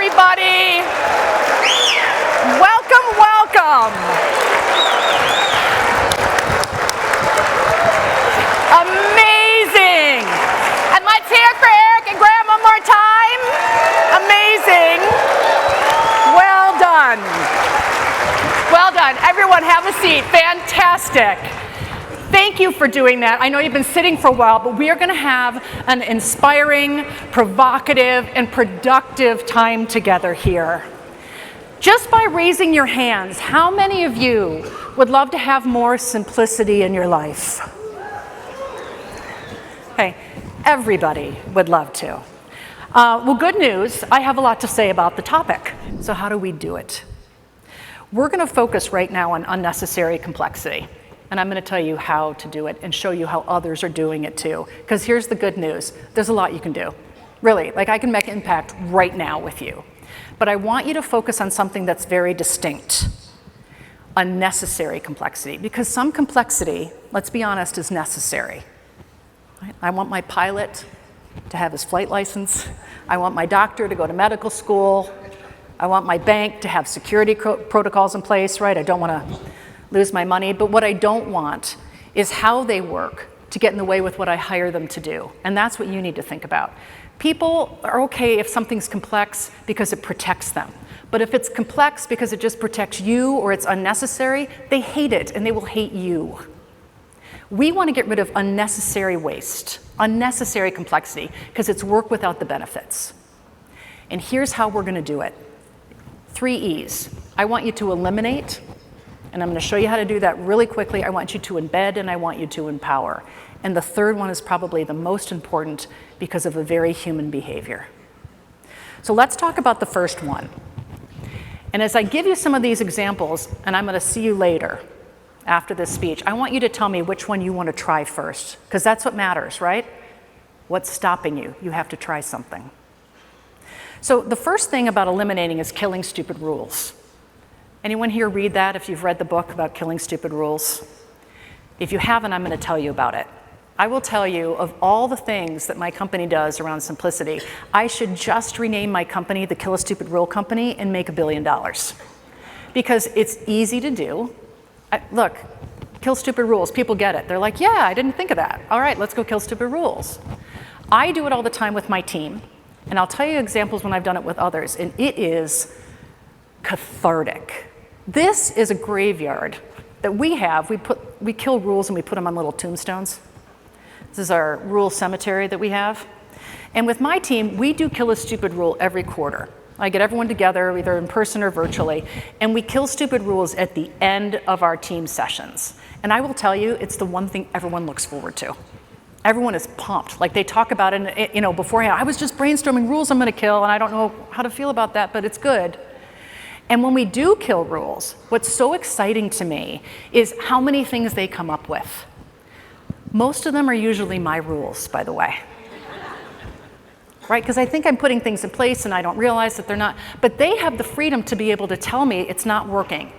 everybody. Welcome, welcome. Amazing. And let's hear it for Eric and Graham one more time. Amazing. Well done. Well done. Everyone have a seat. Fantastic. Thank you for doing that. I know you've been sitting for a while, but we are going to have an inspiring, provocative, and productive time together here. Just by raising your hands, how many of you would love to have more simplicity in your life? Okay, everybody would love to. Well, good news, I have a lot to say about the topic. So how do we do it? We're going to focus right now on unnecessary complexity. And I'm going to tell you how to do it and show you how others are doing it too. Because here's the good news. There's a lot you can do. Really, like I can make impact right now with you. But I want you to focus on something that's very distinct. Unnecessary complexity. Because some complexity, let's be honest, is necessary. I want my pilot to have his flight license. I want my doctor to go to medical school. I want my bank to have security protocols in place, right? I don't want to lose my money, but what I don't want is how they work to get in the way with what I hire them to do. And that's what you need to think about. People are okay if something's complex because it protects them. But if it's complex because it just protects you or it's unnecessary, they hate it and they will hate you. We want to get rid of unnecessary waste, unnecessary complexity, because it's work without the benefits. And here's how we're going to do it. 3 E's. I want you to eliminate. And I'm going to show you how to do that really quickly. I want you to embed and I want you to empower. And the third one is probably the most important because of a very human behavior. So let's talk about the first one. And as I give you some of these examples, and I'm going to see you later after this speech, I want you to tell me which one you want to try first, because that's what matters, right? What's stopping you? You have to try something. So the first thing about eliminating is killing stupid rules. Anyone here read that if you've read the book about killing stupid rules? If you haven't, I'm going to tell you about it. I will tell you of all the things that my company does around simplicity, I should just rename my company the Kill a Stupid Rule Company and make $1 billion. Because it's easy to do. Look, kill stupid rules, people get it. They're like, yeah, I didn't think of that. All right, let's go kill stupid rules. I do it all the time with my team. And I'll tell you examples when I've done it with others. And it is cathartic. This is a graveyard that we have. We kill rules and we put them on little tombstones. This is our rule cemetery that we have. And with my team, we do kill a stupid rule every quarter. I get everyone together, either in person or virtually, and we kill stupid rules at the end of our team sessions. And I will tell you, it's the one thing everyone looks forward to. Everyone is pumped. Like they talk about it, beforehand. I was just brainstorming rules I'm going to kill, and I don't know how to feel about that, but it's good. And when we do kill rules, what's so exciting to me is how many things they come up with. Most of them are usually my rules, by the way. Right? Because I think I'm putting things in place and I don't realize that they're not. But they have the freedom to be able to tell me it's not working.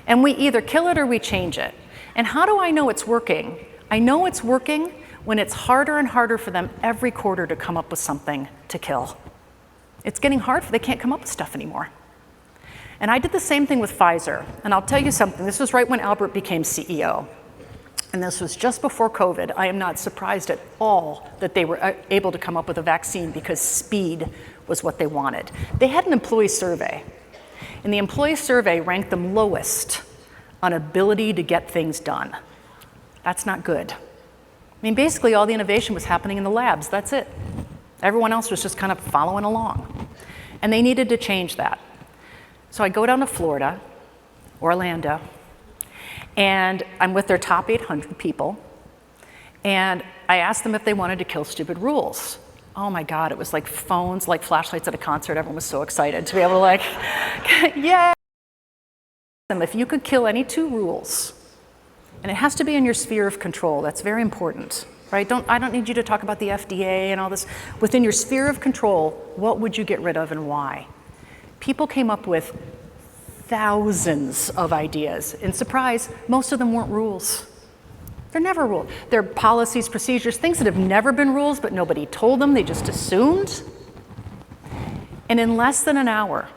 And we either kill it or we change it. And how do I know it's working? I know it's working when it's harder and harder for them every quarter to come up with something to kill. It's getting hard they can't come up with stuff anymore. And I did the same thing with Pfizer. And I'll tell you something, this was right when Albert became CEO. And this was just before COVID. I am not surprised at all that they were able to come up with a vaccine because speed was what they wanted. They had an employee survey. And the employee survey ranked them lowest on ability to get things done. That's not good. I mean, basically all the innovation was happening in the labs, that's it. Everyone else was just kind of following along. And they needed to change that. So I go down to Florida, Orlando, and I'm with their top 800 people, and I asked them if they wanted to kill stupid rules. Oh my God, it was like phones, like flashlights at a concert. Everyone was so excited to be able to yeah. If you could kill any 2 rules, and it has to be in your sphere of control, that's very important, right? I don't need you to talk about the FDA and all this. Within your sphere of control, what would you get rid of and why? People came up with thousands of ideas. And surprise, most of them weren't rules. They're never rules. They're policies, procedures, things that have never been rules, but nobody told them, they just assumed. And in less than an hour,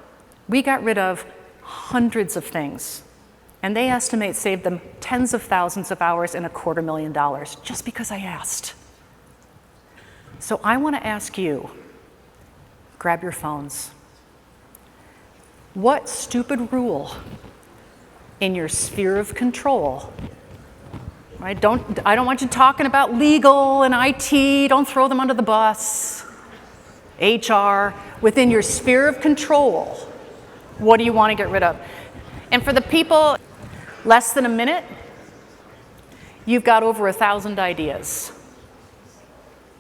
we got rid of hundreds of things. And they estimate saved them tens of thousands of hours and $250,000 just because I asked. So I want to ask you, grab your phones. What stupid rule in your sphere of control, right? I don't want you talking about legal and IT, don't throw them under the bus. HR, within your sphere of control, what do you want to get rid of? And for the people less than a minute, you've got over 1,000 ideas.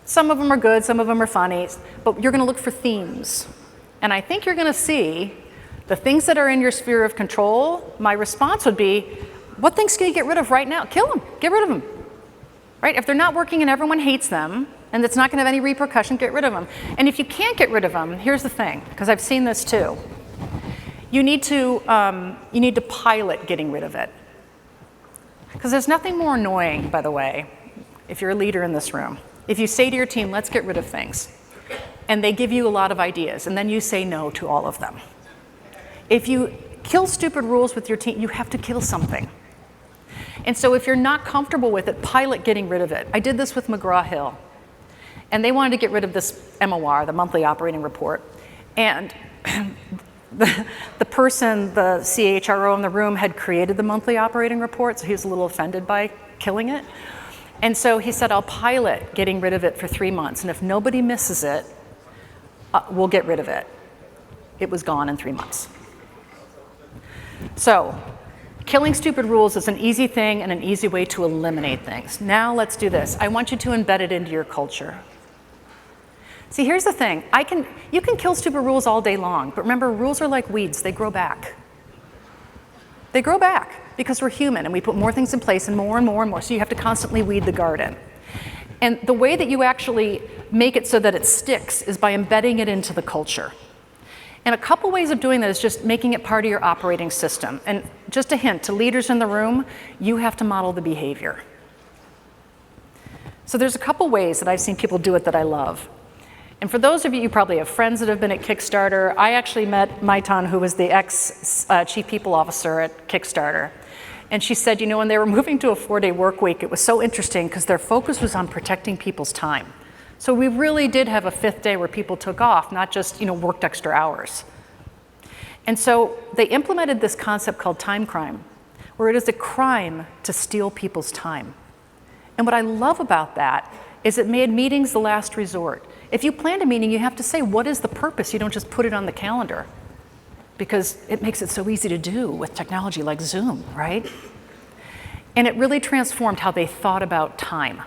Some of them are good, some of them are funny, but you're going to look for themes. And I think you're going to see the things that are in your sphere of control. My response would be, what things can you get rid of right now? Kill them, get rid of them. Right? If they're not working and everyone hates them, and it's not going to have any repercussion, get rid of them. And if you can't get rid of them, here's the thing, because I've seen this too. You need to pilot getting rid of it. Because there's nothing more annoying, by the way, if you're a leader in this room. If you say to your team, let's get rid of things, and they give you a lot of ideas, and then you say no to all of them. If you kill stupid rules with your team, you have to kill something. And so if you're not comfortable with it, pilot getting rid of it. I did this with McGraw-Hill. And they wanted to get rid of this MOR, the monthly operating report. And the person, the CHRO in the room, had created the monthly operating report, so he was a little offended by killing it. And so he said, I'll pilot getting rid of it for 3 months, and if nobody misses it, we'll get rid of it. It was gone in 3 months. So, killing stupid rules is an easy thing and an easy way to eliminate things. Now let's do this. I want you to embed it into your culture. See, here's the thing. You can kill stupid rules all day long, but remember, rules are like weeds. They grow back. They grow back because we're human, and we put more things in place and more and more and more, so you have to constantly weed the garden. And the way that you actually make it so that it sticks is by embedding it into the culture. And a couple ways of doing that is just making it part of your operating system. And just a hint to leaders in the room, you have to model the behavior. So there's a couple ways that I've seen people do it that I love. And for those of you probably have friends that have been at Kickstarter. I actually met Maitan, who was the ex-chief people officer at Kickstarter. And she said, you know, when they were moving to a 4-day work week, it was so interesting because their focus was on protecting people's time. So we really did have a 5th day where people took off, not just, worked extra hours. And so they implemented this concept called time crime, where it is a crime to steal people's time. And what I love about that is it made meetings the last resort. If you plan a meeting, you have to say, what is the purpose? You don't just put it on the calendar, because it makes it so easy to do with technology like Zoom, right? And it really transformed how they thought about time.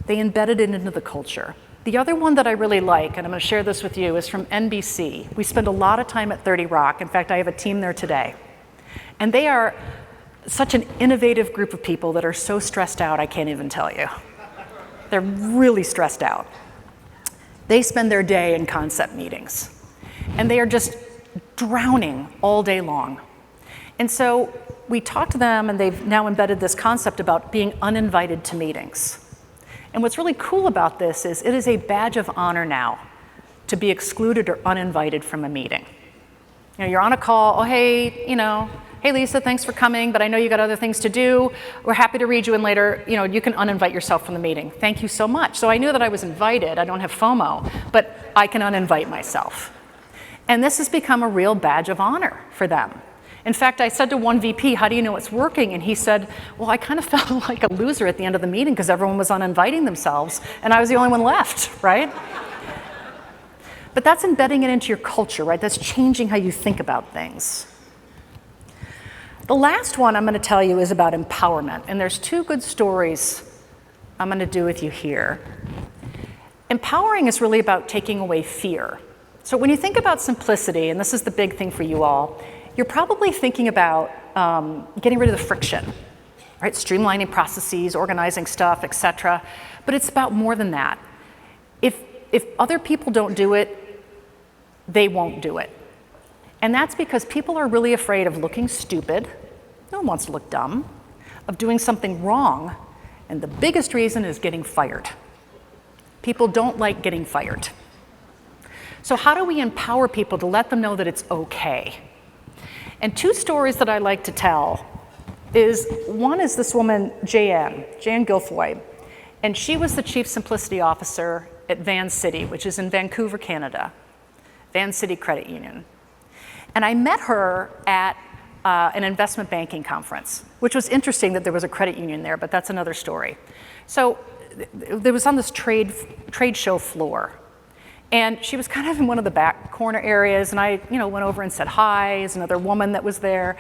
They embedded it into the culture. The other one that I really like, and I'm going to share this with you, is from NBC. We spend a lot of time at 30 Rock. In fact, I have a team there today. And they are such an innovative group of people that are so stressed out, I can't even tell you. They're really stressed out. They spend their day in concept meetings. And they are just drowning all day long. And so we talked to them, and they've now embedded this concept about being uninvited to meetings. And what's really cool about this is it is a badge of honor now to be excluded or uninvited from a meeting. You're on a call, oh, hey, hey, Lisa, thanks for coming, but I know you got other things to do. We're happy to read you in later. You can uninvite yourself from the meeting. Thank you so much. So I knew that I was invited. I don't have FOMO, but I can uninvite myself. And this has become a real badge of honor for them. In fact, I said to one VP, how do you know it's working? And he said, well, I kind of felt like a loser at the end of the meeting because everyone was uninviting themselves, and I was the only one left, right? But that's embedding it into your culture, right? That's changing how you think about things. The last one I'm going to tell you is about empowerment, and there's 2 good stories I'm going to do with you here. Empowering is really about taking away fear. So when you think about simplicity, and this is the big thing for you all, you're probably thinking about getting rid of the friction, right? Streamlining processes, organizing stuff, etc. But it's about more than that. If other people don't do it, they won't do it. And that's because people are really afraid of looking stupid. No one wants to look dumb. Of doing something wrong. And the biggest reason is getting fired. People don't like getting fired. So how do we empower people to let them know that it's okay? And two stories that I like to tell is, one is this woman, Jan Guilfoy, and she was the Chief Simplicity Officer at Van City, which is in Vancouver, Canada, Van City Credit Union. And I met her at an investment banking conference, which was interesting that there was a credit union there, but that's another story. So there was on this trade show floor, and she was kind of in one of the back corner areas, and I went over and said hi. There's another woman that was there,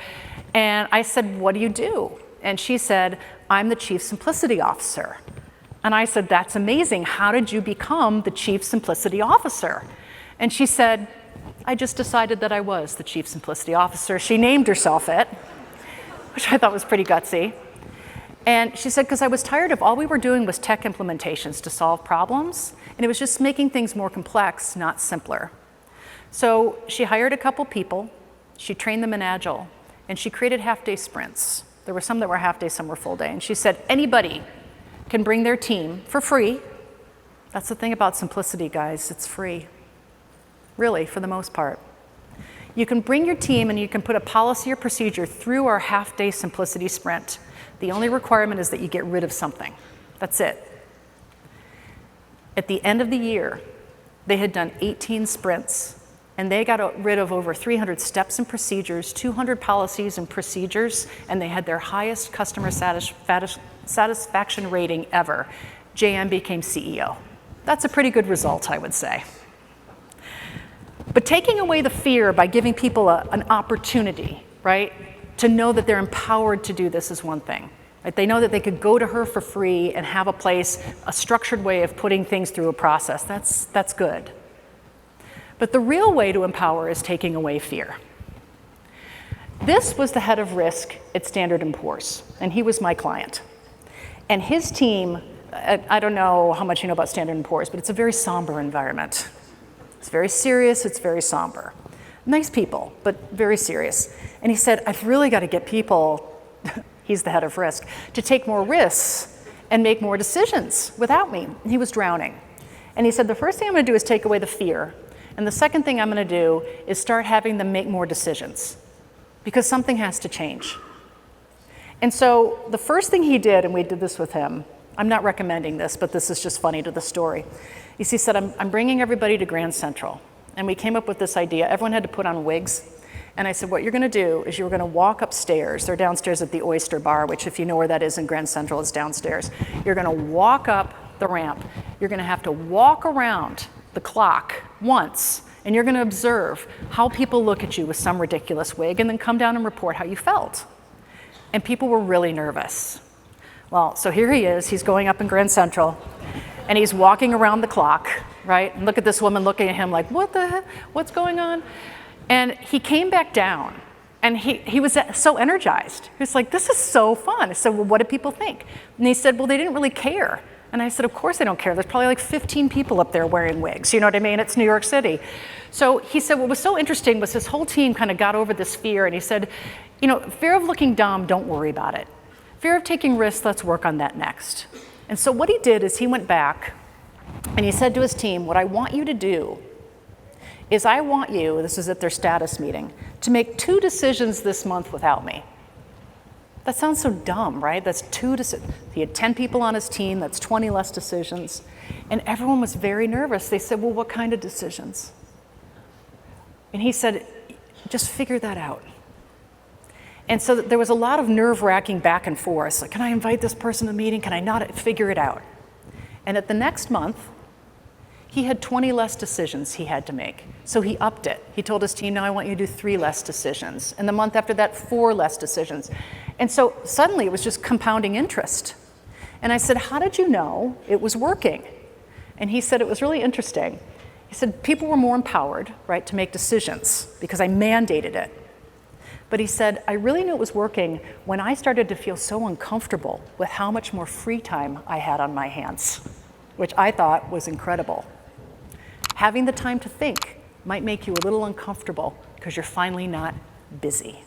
and I said, what do you do? And she said, I'm the Chief Simplicity Officer. And I said, that's amazing. How did you become the Chief Simplicity Officer? And she said, I just decided that I was the Chief Simplicity Officer. She named herself it, which I thought was pretty gutsy. And she said, because I was tired of all we were doing was tech implementations to solve problems, and it was just making things more complex, not simpler. So she hired a couple people, she trained them in Agile, and she created half-day sprints. There were some that were half-day, some were full-day. And she said, anybody can bring their team for free. That's the thing about simplicity, guys, it's free. Really, for the most part. You can bring your team and you can put a policy or procedure through our half-day simplicity sprint. The only requirement is that you get rid of something. That's it. At the end of the year, they had done 18 sprints, and they got rid of over 300 steps and procedures, 200 policies and procedures, and they had their highest customer satisfaction rating ever. JM became CEO. That's a pretty good result, I would say. But taking away the fear by giving people an opportunity, right, to know that they're empowered to do this is one thing. Right? They know that they could go to her for free and have a place, a structured way of putting things through a process. That's good. But the real way to empower is taking away fear. This was the head of risk at Standard & Poor's, and he was my client. And his team, I don't know how much you know about Standard & Poor's, but it's a very somber environment. It's very serious, it's very somber. Nice people, but very serious. And he said, I've really got to get people, he's the head of risk, to take more risks and make more decisions without me. And he was drowning. And he said, the first thing I'm going to do is take away the fear. And the second thing I'm going to do is start having them make more decisions, because something has to change. And so the first thing he did, and we did this with him, I'm not recommending this, but this is just funny to the story. He said, I'm bringing everybody to Grand Central. And we came up with this idea. Everyone had to put on wigs. And I said, what you're going to do is you're going to walk upstairs. They're downstairs at the Oyster Bar, which if you know where that is in Grand Central, it's downstairs. You're going to walk up the ramp. You're going to have to walk around the clock once, and you're going to observe how people look at you with some ridiculous wig, and then come down and report how you felt. And people were really nervous. Well, so here he is. He's going up in Grand Central, and he's walking around the clock, right? And look at this woman looking at him like, what the heck? What's going on? And he came back down, and he was so energized. He was like, this is so fun. I said, well, what did people think? And he said, well, they didn't really care. And I said, of course they don't care. There's probably like 15 people up there wearing wigs. You know what I mean? It's New York City. So he said what was so interesting was his whole team kind of got over this fear. And he said, fear of looking dumb, don't worry about it. Fear of taking risks, let's work on that next. And so what he did is he went back and he said to his team, what I want you to do is I want you, this is at their status meeting, to make 2 decisions this month without me. That sounds so dumb, right? That's 2 decisions. He had 10 people on his team, that's 20 less decisions. And everyone was very nervous. They said, well, what kind of decisions? And he said, just figure that out. And so there was a lot of nerve-wracking back and forth. Like, can I invite this person to the meeting? Can I not? Figure it out. And at the next month, he had 20 less decisions he had to make. So he upped it. He told his team, now I want you to do 3 less decisions. And the month after that, 4 less decisions. And so suddenly it was just compounding interest. And I said, how did you know it was working? And he said, it was really interesting. He said, people were more empowered, right, to make decisions because I mandated it. But he said, I really knew it was working when I started to feel so uncomfortable with how much more free time I had on my hands, which I thought was incredible. Having the time to think might make you a little uncomfortable because you're finally not busy.